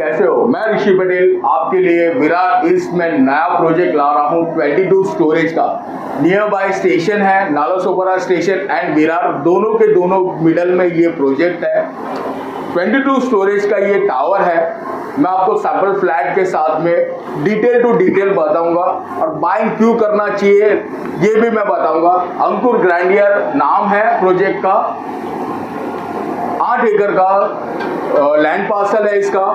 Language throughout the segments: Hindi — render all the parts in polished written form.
कैसे हो? मैं ऋषि पटेल आपके लिए विरार ईस्ट में नया प्रोजेक्ट ला रहा हूँ 22 स्टोरेज का। नियर बाय स्टेशन है, नालासोपारा स्टेशन एंड विरार दोनों के दोनों मिडल में ये प्रोजेक्ट है। 22 स्टोरेज का ये टावर है। मैं आपको सैंपल फ्लैट के साथ में डिटेल टू डिटेल बताऊंगा और बाइंग क्यों करना चाहिए ये भी मैं बताऊंगा। अंकुर ग्रैंडियर नाम है प्रोजेक्ट का। 8 एकड़ का लैंड पार्सल है इसका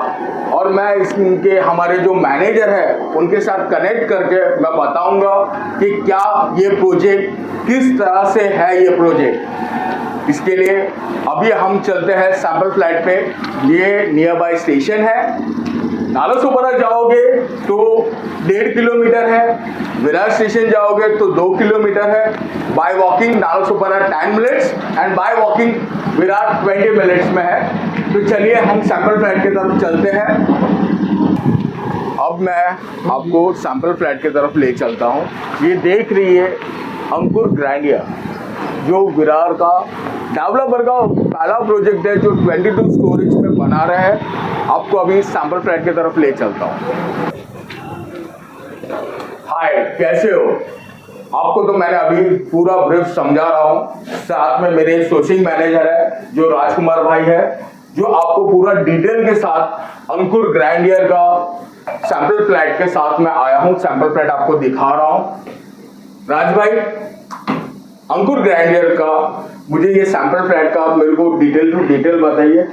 और मैं इसके हमारे जो मैनेजर है उनके साथ कनेक्ट करके मैं बताऊंगा कि क्या ये प्रोजेक्ट किस तरह से है ये प्रोजेक्ट। इसके लिए अभी हम चलते हैं सैंपल फ्लैट पे। ये नियर बाय स्टेशन है। नालासोपारा जाओगे तो 1.5 किलोमीटर है, विरार स्टेशन जाओगे तो 2 किलोमीटर है। By walking Nalasopara 10 minutes and by walking Virar 20 minutes में है। तो चलिए हम सैंपल फ्लैट की तरफ चलते हैं। अब मैं आपको सैंपल फ्लैट की तरफ ले चलता हूँ। ये देख रही है अंकुर ग्रैंडियर जो विरार का डेवलपर का पहला प्रोजेक्ट है जो 22 स्टोरेज में बना रहे हैं। आपको अभी सैंपल फ्लैट की तरफ ले चलता हूँ। हाय, कैसे हो? आपको तो मैंने अभी पूरा ब्रीफ समझा रहा हूँ। साथ में मेरे सोर्सिंग मैनेजर है जो राजकुमार भाई है, जो आपको पूरा डिटेल के साथ अंकुर ग्रैंडियर का सैंपल फ्लैट के साथ में आया हूँ। सैंपल फ्लैट आपको दिखा रहा हूँ। राज भाई, अंकुर ग्रैंडियर का मुझे ये सैंपल फ्लैट का मेरे को डिटेल टू डिटेल बताइए।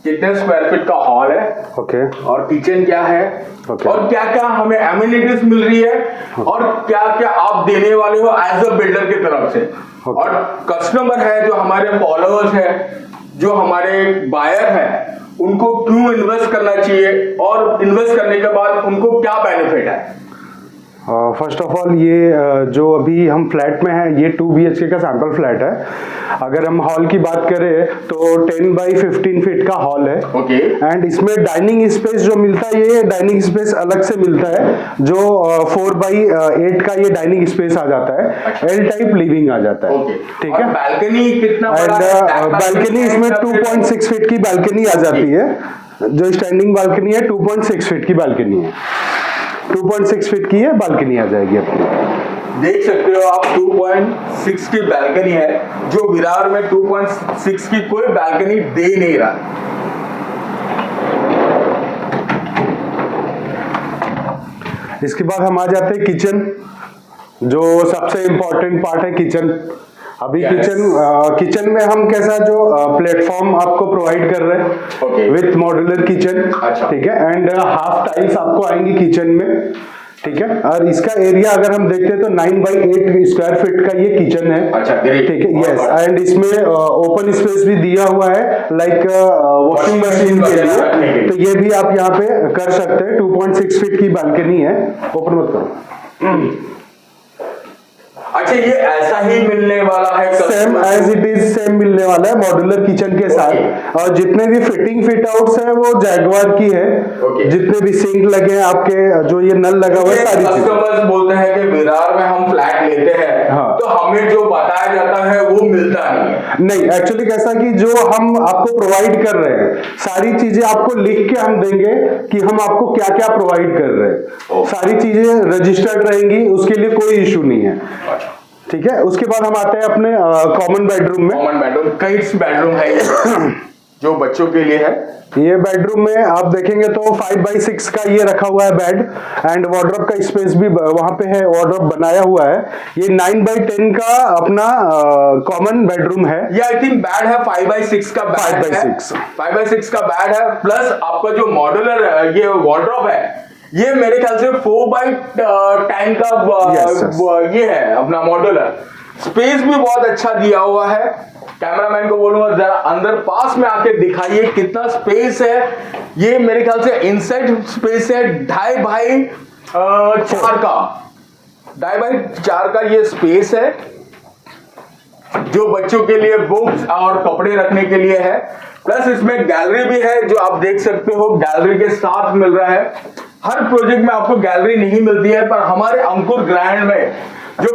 कितने स्क्वायर फीट का हॉल है, ओके, और किचन क्या है, और क्या क्या हमें एमिनिटीज मिल रही है, और क्या क्या आप देने वाले हो एज अ बिल्डर की तरफ से, और कस्टमर है जो हमारे फॉलोअर्स है, जो हमारे बायर है, उनको क्यों इन्वेस्ट करना चाहिए और इन्वेस्ट करने के बाद उनको क्या बेनिफिट है। फर्स्ट ऑफ ऑल ये जो अभी हम फ्लैट में है ये 2 BHK का सैंपल फ्लैट है। अगर हम हॉल की बात करें तो 10 बाई 15 फीट का हॉल है। ओके। एंड इसमें डाइनिंग स्पेस जो मिलता है ये डाइनिंग स्पेस अलग से मिलता है जो 4 बाई 8 का ये डाइनिंग स्पेस आ जाता है। L टाइप लिविंग आ जाता है। ठीक है। बैल्कनी कितना बड़ा है? एंड बैल्कनी इसमें 2.6 फीट की बैल्कनी आ जाती है। जो स्टैंडिंग बैल्कनी है 2.6 फीट की बैल्कनी है। 2.6 फीट की है बालकनी आ जाएगी अपनी। देख सकते हो आप 2.6 की बैल्कनी है जो विरार में 2.6 की कोई बैल्कनी दे नहीं रहा। इसके बाद हम आ जाते हैं किचन, जो सबसे इंपॉर्टेंट पार्ट है किचन। अभी किचन में हम कैसा जो प्लेटफॉर्म आपको प्रोवाइड कर रहे हैं विथ मॉड्यूलर किचन। ठीक है। एंड हाफ टाइल्स आपको आएंगी किचन में। ठीक है। और इसका एरिया अगर हम देखते हैं तो 9 बाई 8 स्क्वायर फीट का ये किचन है। ठीक है। यस। एंड इसमें ओपन स्पेस भी दिया हुआ है लाइक वॉशिंग मशीन के लिए। तो ये भी आप यहाँ पे कर सकते हैं। 2.6 फीट की बालकनी है। ओपन मत करो। अच्छा, ये ऐसा ही मिलने वाला है? Same as it is same मिलने वाला है मॉड्यूलर किचन के साथ। और जितने भी फिटिंग फिट आउट्स है वो जैगवार की है। जितने भी सिंक लगे हैं आपके, जो ये नल लगा हुआ है, सारी कस्टमर्स बोलते हैं कि विरार में हम फ्लैट लेते हैं। हाँ। तो हमें जो बताया जाता है वो मिलता नहीं है। नहीं, एक्चुअली कैसा कि जो हम आपको प्रोवाइड कर रहे हैं सारी चीजें आपको लिख के हम देंगे कि हम आपको क्या क्या प्रोवाइड कर रहे हैं। सारी चीजें रजिस्टर्ड रहेंगी, उसके लिए कोई इशू नहीं है। ठीक है। उसके बाद हम आते हैं अपने कॉमन बेडरूम में। कॉमन बेडरूम, किड्स बेडरूम है ये जो बच्चों के लिए है। ये बेडरूम में आप देखेंगे तो 5 बाई 6 का ये रखा हुआ है बेड। एंड वार्डरोब का स्पेस भी वहां पे है, वार्डरोब बनाया हुआ है। ये 9 बाई 10 का अपना कॉमन बेडरूम है। ये आई थिंक बेड है 5 बाई 6 का बेड है। 5 बाई 6 का बेड है। प्लस आपका जो मॉड्यूलर ये वार्डरोब है ये मेरे ख्याल से 4 बाई 10 का ये है अपना मॉड्यूलर। स्पेस भी बहुत अच्छा दिया हुआ है। कैमरामैन को बोलूंगा जरा अंदर पास में आके दिखाइए कितना स्पेस है। ये मेरे ख्याल से इनसाइड स्पेस है 2.5 बाई 4 का। 2.5 बाई 4 का ये स्पेस है जो बच्चों के लिए बुक्स और कपड़े रखने के लिए है। प्लस इसमें गैलरी भी है जो आप देख सकते हो, गैलरी के साथ मिल रहा है। हर प्रोजेक्ट में आपको गैलरी नहीं मिलती है, पर हमारे अंकुर ग्रैंड में जो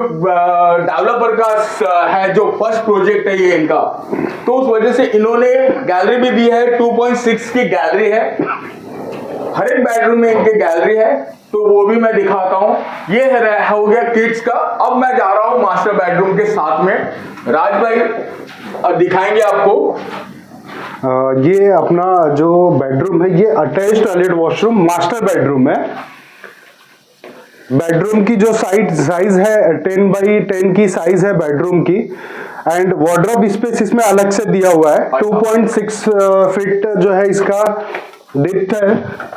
डेवलपर का है, जो फर्स्ट प्रोजेक्ट है ये इनका, तो उस वजह से इन्होंने गैलरी भी दी है। 2.6 की गैलरी है। हर एक बेडरूम में इनके गैलरी है, तो वो भी मैं दिखाता हूँ। ये हो गया किड्स का। अब मैं जा रहा हूँ मास्टर बेडरूम के साथ में। राज भाई दिखाएंगे आपको। ये अपना जो बेडरूम है, ये attach toilet washroom master bedroom है। बेडरूम की जो साइज है 10x10 की साइज है बेडरूम की। एंड वार्डरोब स्पेस इसमें अलग से दिया हुआ है। 2.6 फीट जो है इसका डेप्थ है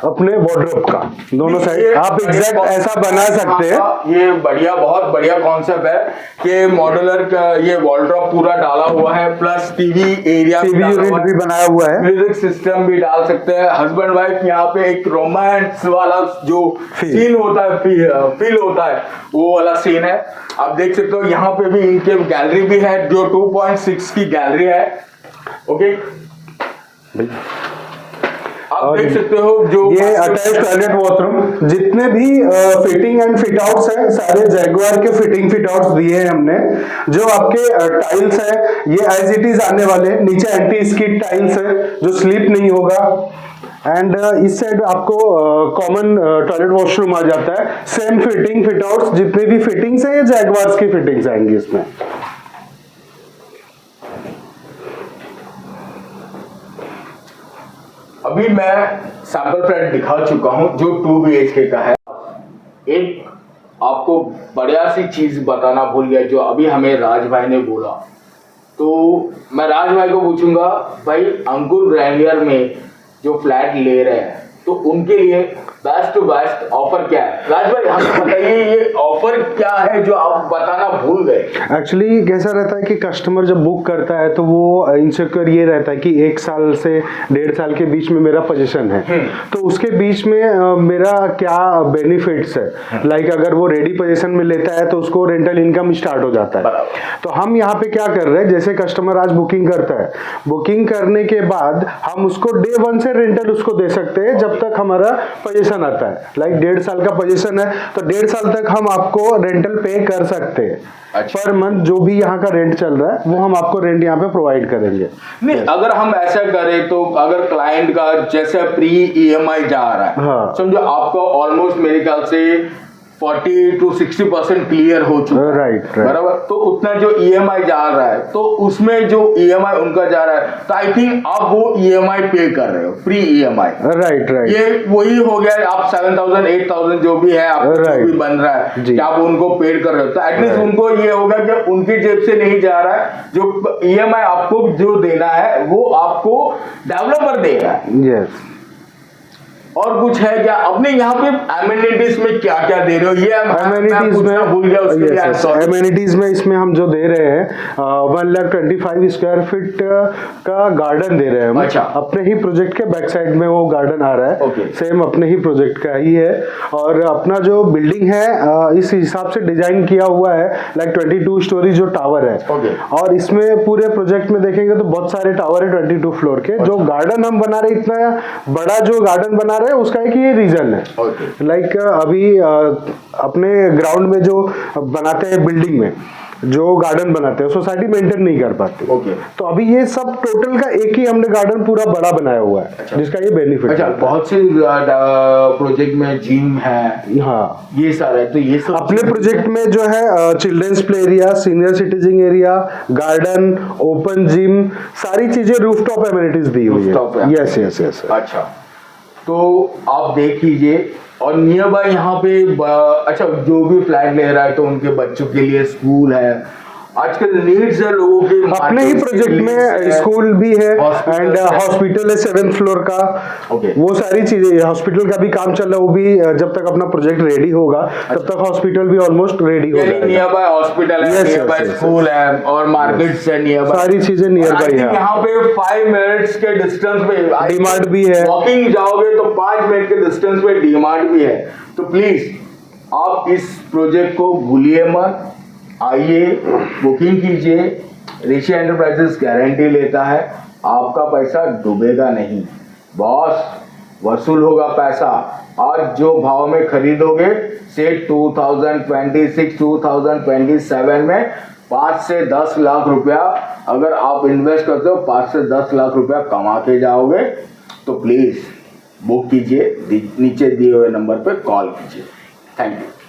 अपने वार्डरोब का, दोनों साइड आप एग्जैक्ट ऐसा बना सकते हैं। ये बढ़िया, बहुत बढ़िया कॉन्सेप्ट है कि मॉड्यूलर का ये वार्डरोब पूरा डाला हुआ है, प्लस टीवी एरिया भी बनाया हुआ है, म्यूजिक सिस्टम भी डाल सकते हैं। हस्बैंड वाइफ यहाँ पे एक रोमांस वाला जो सीन होता है, फील होता है, वो वाला सीन है। आप देख सकते हो यहाँ पे भी इनके गैलरी भी है, जो 2.6 की गैलरी है। ओके, आप देख सकते हो जो ये अटैच टॉयलेट बाथरूम, जितने भी फिटिंग एंड फिट आउट्स है सारे जैगुआर के फिटिंग फिट आउट्स दिए हैं हमने। जो आपके टाइल्स है ये एज इट इज आने वाले, नीचे एंटी स्किड टाइल्स है जो स्लिप नहीं होगा। एंड इस साइड आपको कॉमन टॉयलेट वॉशरूम आ जाता है। सेम फिटिंग फिट आउट्स जितने भी फिटिंग्स है ये जैगुआर्स की फिटिंग्स आएंगी इसमें। अभी मैं सैंपल फ्लैट दिखा चुका हूं जो 2 BHK का है। एक आपको बढ़िया सी चीज बताना भूल गया, जो अभी हमें राज भाई ने बोला, तो मैं राज भाई को पूछूंगा, भाई अंकुर ग्रैंडियर में जो फ्लैट ले रहे हैं तो उनके लिए बेस्ट टू बेस्ट ऑफर क्या है? राज भाई हमें बताइए, ये ऑफर क्या है जो आप बताना भूल गए? एक्चुअली कैसा रहता है कि कस्टमर जब बुक करता है तो वो इनसिक्योर ये रहता है कि 1 साल से 1.5 साल के बीच में मेरा पोजीशन है, तो उसके बीच में मेरा क्या बेनिफिट्स है। लाइक अगर वो रेडी पोजीशन में लेता है तो उसको रेंटल इनकम स्टार्ट हो जाता है। तो हम यहाँ पे क्या कर रहे हैं, जैसे कस्टमर आज बुकिंग करता है, बुकिंग करने के बाद हम उसको डे 1 से रेंटल उसको दे सकते हैं जब तक हमारा पोजीशन आता है। लाइक 1.5 साल का पोजीशन है तो 1.5 साल तक हम आपको रेंटल पे कर सकते हैं। अच्छा। पर मंथ जो भी यहाँ का रेंट चल रहा है वो हम आपको रेंट यहाँ पे प्रोवाइड करेंगे। नहीं, अगर हम ऐसा करें तो अगर क्लाइंट का जैसे प्री EMI जा रहा है, हाँ। समझो आपको ऑलमोस्ट मेरे ख्याल से 40 to 60% क्लियर हो चुका है, राइट। बराबर, तो उतना जो EMI जा रहा है, तो उसमें जो EMI उनका जा रहा है, तो आई थिंक आप वो EMI पे कर रहे हो, प्री EMI। राइट। ये वही हो गया, आप 7,000 8,000 जो भी है आपको जो भी बन रहा है कि आप उनको पेड कर रहे हो, तो एटलीस्ट उनको ये होगा कि उनकी जेब से नहीं जा रहा है, जो EMI आपको जो देना है वो आपको डेवलपर देगा। यस। और कुछ है क्या अपने यहाँ पे एमिनिटीज में क्या क्या दे रहे हो? ये एमिनिटीज में भूल गया उसके लिए। एमिनिटीज में इसमें हम जो दे रहे हैं 1,25,000 स्क्वायर फीट का गार्डन दे रहे हैं हम। अच्छा। अपने ही प्रोजेक्ट के बैक साइड में वो गार्डन आ रहा है। Okay. सेम अपने ही प्रोजेक्ट का ही है। और अपना जो बिल्डिंग है इस हिसाब से डिजाइन किया हुआ है, लाइक 22 स्टोरी जो टावर है। Okay. और इसमें पूरे प्रोजेक्ट में देखेंगे तो बहुत सारे टावर है 22 फ्लोर के। जो गार्डन हम बना रहे, इतना बड़ा जो गार्डन बना रहे उसका एक ये रीजन है। लाइक अभी अपने ग्राउंड में जो बनाते हैं, बिल्डिंग में जो गार्डन बनाते हैं, सोसाइटी मेंटेन नहीं कर पाती। तो अभी ये सब टोटल का एक ही हमने गार्डन पूरा बड़ा बनाया हुआ है। अच्छा। जिसका ये बेनिफिट अच्छा, बहुत से प्रोजेक्ट में जिम है, हाँ ये सारा है। तो ये सब अपने प्रोजेक्ट में जो है children's play area, senior citizen area, garden, open gym, सारी चीजें रूफटॉप एमिनिटीज दी हुई है। Yes yes yes. अच्छा, तो आप देख लीजिए। और नियर बाय यहाँ पे अच्छा, जो भी फ्लैट ले रहा है तो उनके बच्चों के लिए स्कूल है, आजकल नीड्स है लोगों के। अपने ही प्रोजेक्ट में स्कूल भी है एंड हॉस्पिटल है 7th फ्लोर का। वो सारी चीजें, हॉस्पिटल का भी काम चल रहा है, वो भी जब तक अपना प्रोजेक्ट रेडी होगा तब तक हॉस्पिटल भी ऑलमोस्ट रेडी हो जाएगा। नियर बाय हॉस्पिटल है, नियर बाय स्कूल है और मार्केट्स है नियर बाय, सारी चीजें नियर बाय है। यहाँ पे 5 मिनट्स के डिस्टेंस पे डीमार्ट भी है। वॉकिंग जाओगे तो 5 मिनट के डिस्टेंस पे डीमार्ट भी है। तो प्लीज आप इस प्रोजेक्ट को भूलिए मत, आइए बुकिंग कीजिए। ऋषि एंटरप्राइजेस गारंटी लेता है आपका पैसा डूबेगा नहीं, बॉस वसूल होगा पैसा। आज जो भाव में खरीदोगे से 2026 2027 में 5 से 10 लाख रुपया अगर आप इन्वेस्ट करते हो, 5 से 10 लाख रुपया कमा के जाओगे। तो प्लीज बुक कीजिए, नीचे दिए हुए नंबर पर कॉल कीजिए। Thank you.